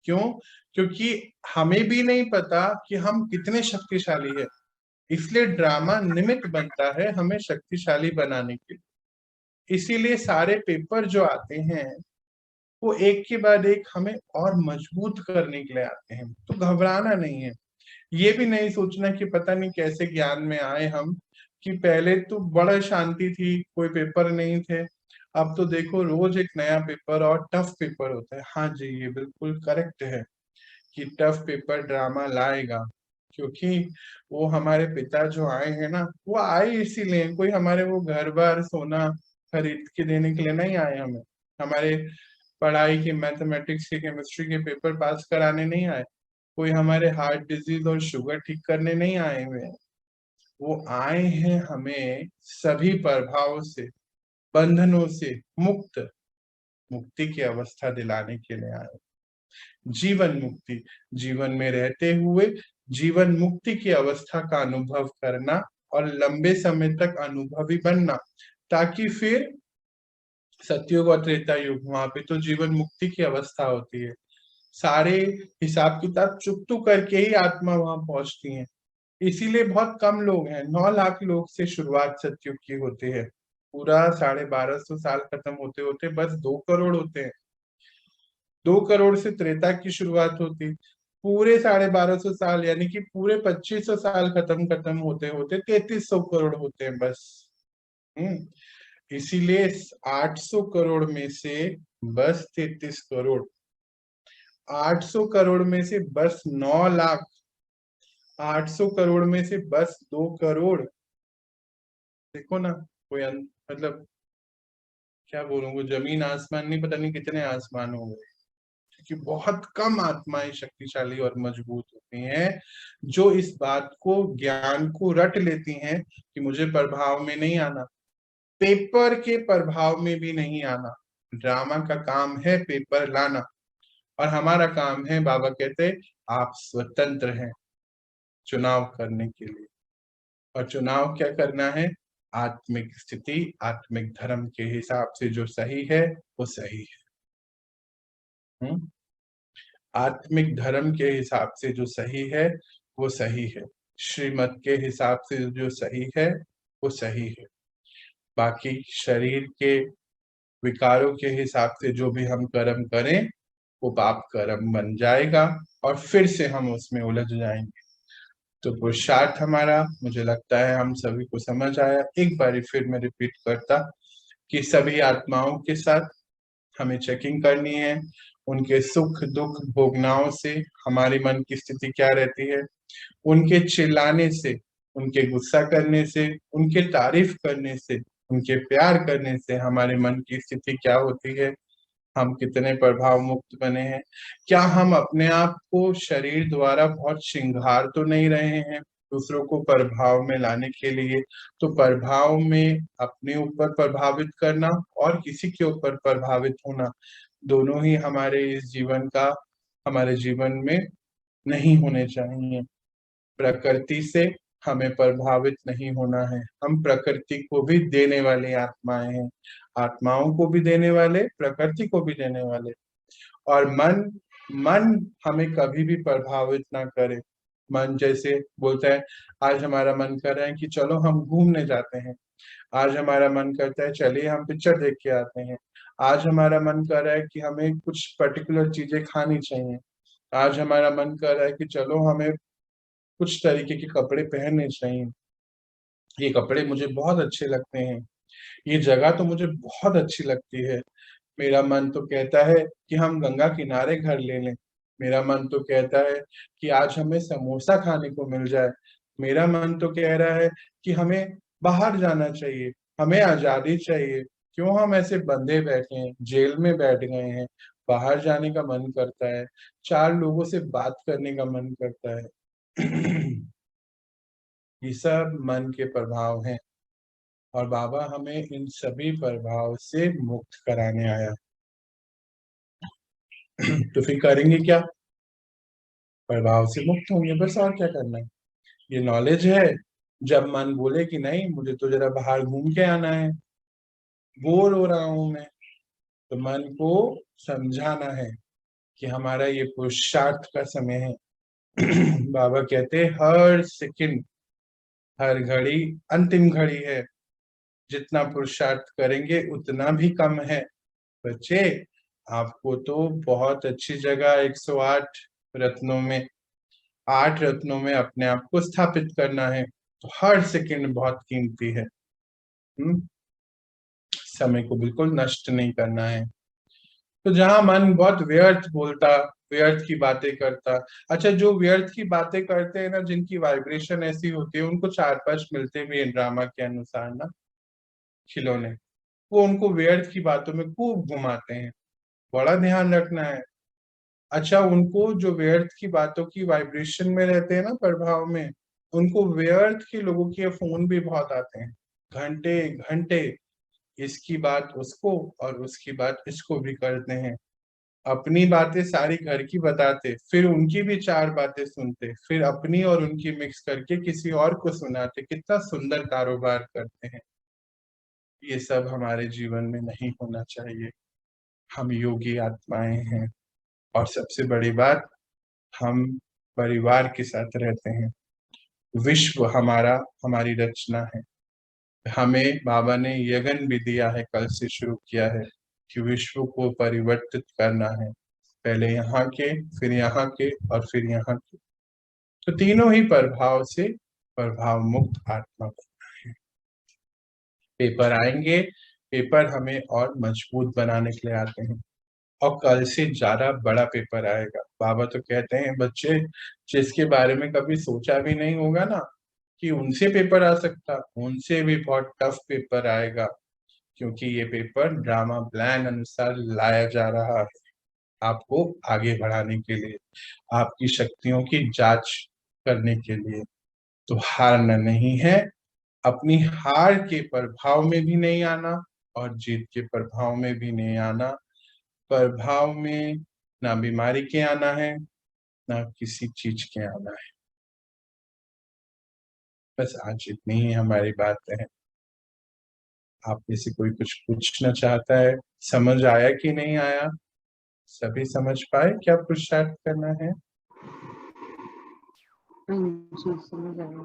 S1: क्यों? क्योंकि हमें भी नहीं पता कि हम कितने शक्तिशाली है, इसलिए ड्रामा निमित्त बनता है हमें शक्तिशाली बनाने के लिए। इसीलिए सारे पेपर जो आते हैं वो एक के बाद एक हमें और मजबूत करने के लिए आते हैं। तो घबराना नहीं है, ये भी नहीं सोचना कि पता नहीं कैसे ज्ञान में आए हम, कि पहले तो बड़ा शांति थी, कोई पेपर नहीं थे, अब तो देखो रोज एक नया पेपर और टफ पेपर होता है। हाँ जी, ये बिल्कुल करेक्ट है कि टफ पेपर ड्रामा लाएगा, क्योंकि वो हमारे पिता जो आए हैं ना, वो आए इसीलिए, कोई हमारे वो घर बार सोना खरीद के देने के लिए नहीं आए, हमें हमारे पढ़ाई के मैथमेटिक्स के केमिस्ट्री के पेपर पास कराने नहीं आए, कोई हमारे हार्ट डिजीज और शुगर ठीक करने नहीं आए हुए हैं। वो आए हैं हमें सभी प्रभावों से, बंधनों से मुक्ति की अवस्था दिलाने के लिए आए। जीवन मुक्ति, जीवन में रहते हुए जीवन मुक्ति की अवस्था का अनुभव करना और लंबे समय तक अनुभवी बनना, ताकि फिर सतयुग और त्रेता युग, वहां पे तो जीवन मुक्ति की अवस्था होती है, सारे हिसाब किताब चुकतू करके ही आत्मा वहां पहुंचती है। इसीलिए बहुत कम लोग हैं, 9 लाख लोग से शुरुआत सतयुग की होती है, पूरा 1250 साल खत्म होते होते बस 2 करोड़ होते हैं। 2 करोड़ से त्रेता की शुरुआत होती, पूरे 1250 साल यानी कि पूरे 2500 साल खत्म होते होते 3300 करोड़ होते हैं बस। इसीलिए 800 करोड़ में से बस 33 करोड़, 800 करोड़ में से बस 9 लाख, 800 करोड़ में से बस 2 करोड़। देखो ना, कोई मतलब क्या बोलूं, जमीन आसमान नहीं, पता नहीं कितने आसमान हो गए, क्योंकि बहुत कम आत्माएं शक्तिशाली और मजबूत होती हैं जो इस बात को, ज्ञान को रट लेती हैं कि मुझे प्रभाव में नहीं आना, पेपर के प्रभाव में भी नहीं आना। ड्रामा का काम है पेपर लाना, और हमारा काम है, बाबा कहते, आप स्वतंत्र हैं चुनाव करने के लिए। और चुनाव क्या करना है? आत्मिक स्थिति, आत्मिक धर्म के हिसाब से जो सही है वो सही है। आत्मिक धर्म के हिसाब से जो सही है वो सही है, श्रीमत के हिसाब से जो सही है वो सही है। बाकी शरीर के विकारों के हिसाब से जो भी हम कर्म करें वो पाप कर्म बन जाएगा और फिर से हम उसमें उलझ जाएंगे। तो पुरुषार्थ हमारा, मुझे लगता है हम सभी को समझ आया। एक बार फिर मैं रिपीट करता कि सभी आत्माओं के साथ हमें चेकिंग करनी है, उनके सुख दुख भोगनाओं से हमारी मन की स्थिति क्या रहती है, उनके चिल्लाने से, उनके गुस्सा करने से, उनके तारीफ करने से, उनके प्यार करने से हमारे मन की स्थिति क्या होती है, हम कितने प्रभाव मुक्त बने हैं। क्या हम अपने आप को शरीर द्वारा बहुत श्रृंगार तो नहीं रहे हैं दूसरों को प्रभाव में लाने के लिए? तो प्रभाव में अपने ऊपर प्रभावित करना और किसी के ऊपर प्रभावित होना, दोनों ही हमारे जीवन में नहीं होने चाहिए। प्रकृति से हमें प्रभावित नहीं होना है। हम प्रकृति को भी देने वाली आत्माएं हैं, आत्माओं को भी देने वाले, प्रकृति को भी देने वाले। और मन मन हमें कभी भी प्रभावित ना करे। मन जैसे बोलता है, आज हमारा मन कर रहा है कि चलो हम घूमने जाते हैं, आज हमारा मन करता है चलिए हम पिक्चर देख के आते हैं, आज हमारा मन कर रहा है कि हमें कुछ पर्टिकुलर चीजें खानी चाहिए, आज हमारा मन कर रहा है कि चलो हमें कुछ तरीके के कपड़े पहनने चाहिए, ये कपड़े मुझे बहुत अच्छे लगते हैं, ये जगह तो मुझे बहुत अच्छी लगती है। मेरा मन तो कहता है कि हम गंगा किनारे घर ले लें, मेरा मन तो कहता है कि आज हमें समोसा खाने को मिल जाए, मेरा मन तो कह रहा है कि हमें बाहर जाना चाहिए, हमें आजादी चाहिए। क्यों हम ऐसे बंधे बैठे हैं, जेल में बैठ गए हैं? बाहर जाने का मन करता है, चार लोगों से बात करने का मन करता है। ये सब मन के प्रभाव हैं और बाबा हमें इन सभी प्रभाव से मुक्त कराने आया। तो फिर करेंगे क्या? प्रभाव से मुक्त होंगे, बस और क्या करना है। ये नॉलेज है। जब मन बोले कि नहीं मुझे तो जरा बाहर घूम के आना है, बोर हो रहा हूं मैं, तो मन को समझाना है कि हमारा ये पुरुषार्थ का समय है। बाबा कहते हैं हर सेकंड, हर घड़ी अंतिम घड़ी है, जितना पुरुषार्थ करेंगे उतना भी कम है। बच्चे, आपको तो बहुत अच्छी जगह 108 रत्नों में, 8 रत्नों में अपने आप को स्थापित करना है। तो हर सेकंड बहुत कीमती है। समय को बिल्कुल नष्ट नहीं करना है। तो जहां मन बहुत व्यर्थ बोलता, व्यर्थ की बातें करता, अच्छा जो व्यर्थ की बातें करते हैं ना, जिनकी वाइब्रेशन ऐसी होती है, उनको 4-5 मिलते भी हैं ड्रामा के अनुसार ना, खिलौने, वो उनको व्यर्थ की बातों में खूब घुमाते हैं। बड़ा ध्यान रखना है। अच्छा, उनको जो व्यर्थ की बातों की वाइब्रेशन में रहते हैं ना, प्रभाव में, उनको व्यर्थ के लोगों के फोन भी बहुत आते हैं, घंटे घंटे, इसकी बात उसको और उसकी बात इसको भी करते हैं। अपनी बातें सारी घर की बताते, फिर उनकी भी 4 बातें सुनते, फिर अपनी और उनकी मिक्स करके किसी और को सुनाते। कितना सुंदर कारोबार करते हैं। ये सब हमारे जीवन में नहीं होना चाहिए। हम योगी आत्माएं हैं। और सबसे बड़ी बात, हम परिवार के साथ रहते हैं। विश्व हमारा, हमारी रचना है। हमें बाबा ने यज्ञ भी दिया है, कल से शुरू किया है कि विश्व को परिवर्तित करना है। पहले यहाँ के, फिर यहाँ के और फिर यहाँ के। तो तीनों ही प्रभाव से प्रभाव मुक्त आत्मा बनना है। पेपर आएंगे, पेपर हमें और मजबूत बनाने के लिए आते हैं। और कल से ज्यादा बड़ा पेपर आएगा। बाबा तो कहते हैं बच्चे जिसके बारे में कभी सोचा भी नहीं होगा ना कि उनसे पेपर आ सकता, उनसे भी बहुत टफ पेपर आएगा। क्योंकि ये पेपर ड्रामा प्लान अनुसार लाया जा रहा है, आपको आगे बढ़ाने के लिए, आपकी शक्तियों की जांच करने के लिए। तो हारना नहीं है, अपनी हार के प्रभाव में भी नहीं आना और जीत के प्रभाव में भी नहीं आना। प्रभाव में ना बीमारी के आना है, ना किसी चीज के आना है। बस आज इतनी ही हमारी बात है। आप में से कोई कुछ पूछना चाहता है? समझ आया कि नहीं आया? सभी समझ पाए क्या पुरुषार्थ करना है?
S2: समझ आया।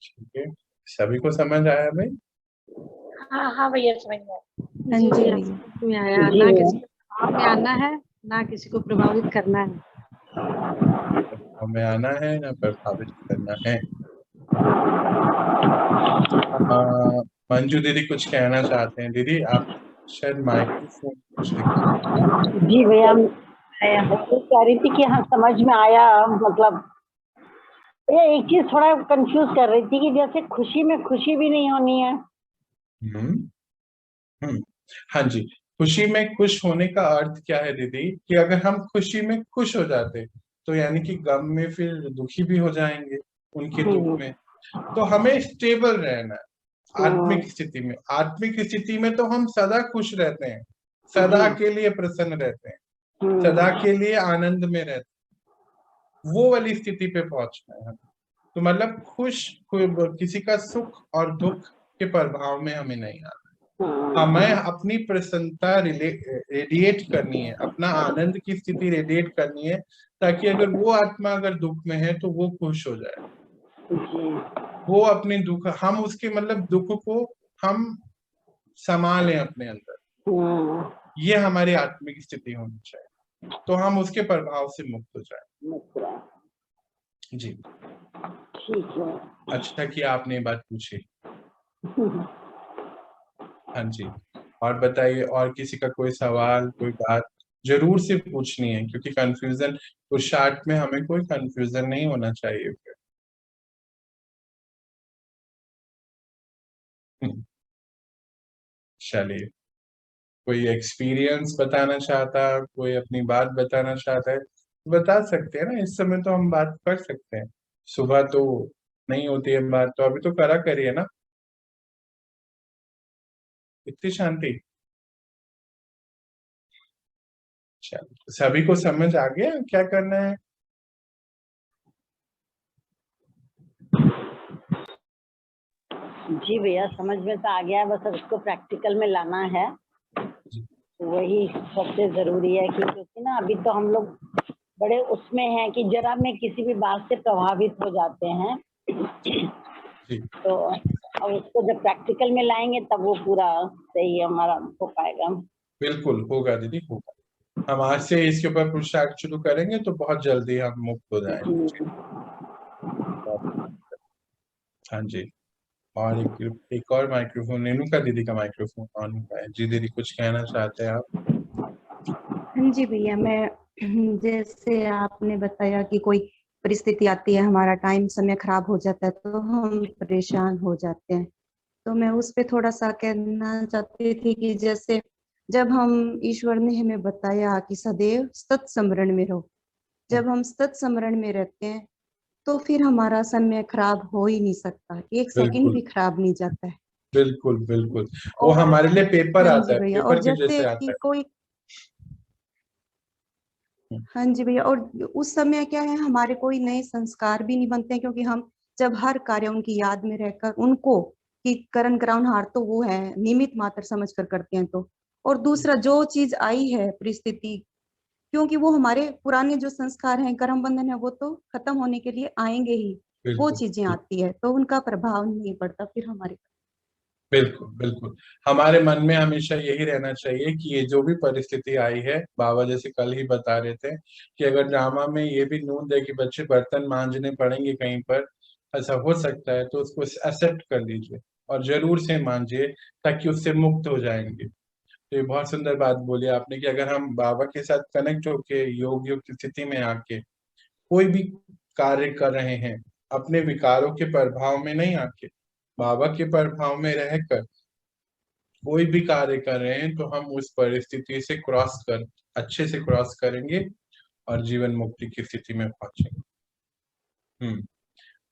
S1: ठीक है, सभी को समझ आया भाई?
S3: हाँ हाँ भैया समझ में आया।
S2: जी भैया समझ में आया। ना किसी को प्रभाव में आना है, ना किसी को प्रभावित करना है।
S1: हमें आना है ना प्रभावित करना है। मंजू दीदी कुछ कहना चाहते हैं। दीदी आप शायद माइक्रोफोन कुछ दिखा।
S4: जी भैया, मैं कह रही थी कि हाँ समझ में आया। मतलब ये एक चीज थोड़ा कंफ्यूज कर रही थी कि जैसे खुशी में खुशी भी नहीं होनी है।
S1: हाँ जी, खुशी में खुश होने का अर्थ क्या है दीदी, कि अगर हम खुशी में खुश हो जाते तो यानी कि गम में फिर दुखी भी हो जाएंगे उनके दुख में। तो हमें स्टेबल रहना है आत्मिक स्थिति में। आत्मिक स्थिति में तो हम सदा खुश रहते हैं, सदा के लिए प्रसन्न रहते हैं, सदा के लिए आनंद में रहते हैं। वो वाली स्थिति पे पहुंचना है हमें। तो मतलब किसी का सुख और दुख के प्रभाव में हमें नहीं आना। हमें अपनी प्रसन्नता रेडिएट करनी है, अपना आनंद की स्थिति रेडिएट करनी है, ताकि अगर वो आत्मा अगर दुख में है तो वो खुश हो जाए। वो अपने दुख, हम उसके मतलब दुख को हम संभालें अपने अंदर। ये हमारी आत्मिक स्थिति होनी चाहिए, तो हम उसके प्रभाव से मुक्त हो जाए। जी
S4: ठीक है।
S1: अच्छा कि आपने बात पूछी। हाँ जी, और बताइए, और किसी का कोई सवाल, कोई बात जरूर से पूछनी है, क्योंकि कंफ्यूजन पुरुषार्थ में हमें कोई कंफ्यूजन नहीं होना चाहिए फिर। चलिए, कोई एक्सपीरियंस बताना चाहता, कोई अपनी बात बताना चाहता है, बता सकते हैं ना। इस समय तो हम बात कर सकते हैं, सुबह तो नहीं होती है बात, तो अभी तो करा करिए ना। इतनी शांति। चलो, सभी को समझ आ गया क्या करना है।
S4: जी भैया, समझ में तो आ गया है, बस अब इसको प्रैक्टिकल में लाना है। वही सबसे जरूरी है क्योंकि ना अभी तो हम लोग बड़े उसमें हैं कि जरा में किसी भी बात से प्रभावित हो जाते हैं। तो अब उसको जब प्रैक्टिकल में लाएंगे तब वो पूरा सही हमारा हो पाएगा। बिल्कुल
S1: होगा दीदी, होगा। हम आज से इसके ऊपर पुरुषार्थ शुरू करेंगे तो बहुत जल्दी हम मुक्त हो जाएंगे। हाँ जी, और एक और माइक्रोफोन, रेणुका दीदी का माइक्रोफोन ऑन हुआ है। जी दीदी कुछ कहना चाहते हैं आप।
S5: हाँ जी भैया, मैं जैसे आपने बताया कि कोई परिस्थिति आती है, हमारा टाइम समय खराब हो जाता है तो हम परेशान हो जाते हैं। तो मैं उस पे थोड़ा सा कहना चाहती थी कि जैसे जब हम, ईश्वर ने हमें बताया कि सदैव सत्स्मरण में रहो, जब हम सत्स्मरण में रहते हैं तो फिर हमारा समय खराब हो ही नहीं सकता, एक सेकंड भी खराब नहीं जाता है।
S1: बिल्कुल बिल्कुल, वो हमारे लिए पेपर
S5: हाँ
S1: आता
S5: जी
S1: है,
S5: भैया,
S1: पेपर
S5: और
S1: के
S5: जैसे
S1: जैसे आता
S5: कि
S1: है।
S5: कोई, हाँ जी भैया, और उस समय क्या है, हमारे कोई नए संस्कार भी नहीं बनते हैं, क्योंकि हम जब हर कार्य उनकी याद में रहकर उनको कि करण ग्रहणहार तो वो है, निमित मात्र समझ कर करते हैं। तो और दूसरा जो चीज आई है परिस्थिति, क्योंकि वो हमारे पुराने जो संस्कार हैं, कर्म बंधन है, वो तो खत्म होने के लिए आएंगे ही, वो चीजें आती है तो उनका प्रभाव नहीं पड़ता फिर हमारे।
S1: बिल्कुल बिल्कुल, हमारे मन में हमेशा यही रहना चाहिए कि ये जो भी परिस्थिति आई है, बाबा जैसे कल ही बता रहे थे कि अगर ड्रामा में ये भी नून है कि बच्चे बर्तन मांजने पड़ेंगे कहीं पर, ऐसा हो सकता है, तो उसको एक्सेप्ट कर लीजिए और जरूर से मांजिए, ताकि उससे मुक्त हो जाएंगे। तो ये बहुत सुंदर बात बोली आपने कि अगर हम बाबा के साथ कनेक्ट होके योग योग की स्थिति में आके कोई भी कार्य कर रहे हैं, अपने विकारों के प्रभाव में नहीं आके बाबा के प्रभाव में रहकर कोई भी कार्य कर रहे हैं, तो हम उस परिस्थिति से अच्छे से क्रॉस करेंगे और जीवन मुक्ति की स्थिति में पहुंचेंगे।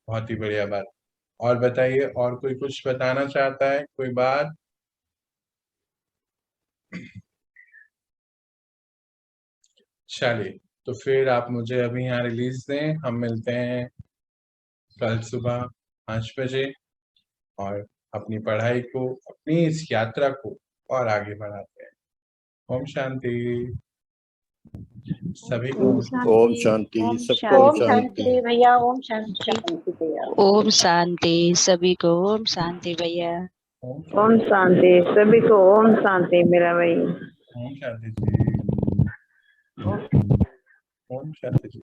S1: बहुत ही बढ़िया बात। और बताइए, और कोई कुछ बताना चाहता है, कोई बात। चलिए, तो फिर आप मुझे अभी यहाँ रिलीज दें, हम मिलते हैं कल सुबह 5 बजे और अपनी पढ़ाई को, अपनी इस यात्रा को और आगे बढ़ाते हैं। ओम शांति सभी को।
S6: ओम शांति, सबको
S3: ओम शांति भैया, ओम शांति।
S7: ओम शांति, सभी को ओम शांति भैया।
S4: ओम शांति, सभी को ओम शांति मेरा भाई।
S1: ओम शांति जी। ओम शांति जी।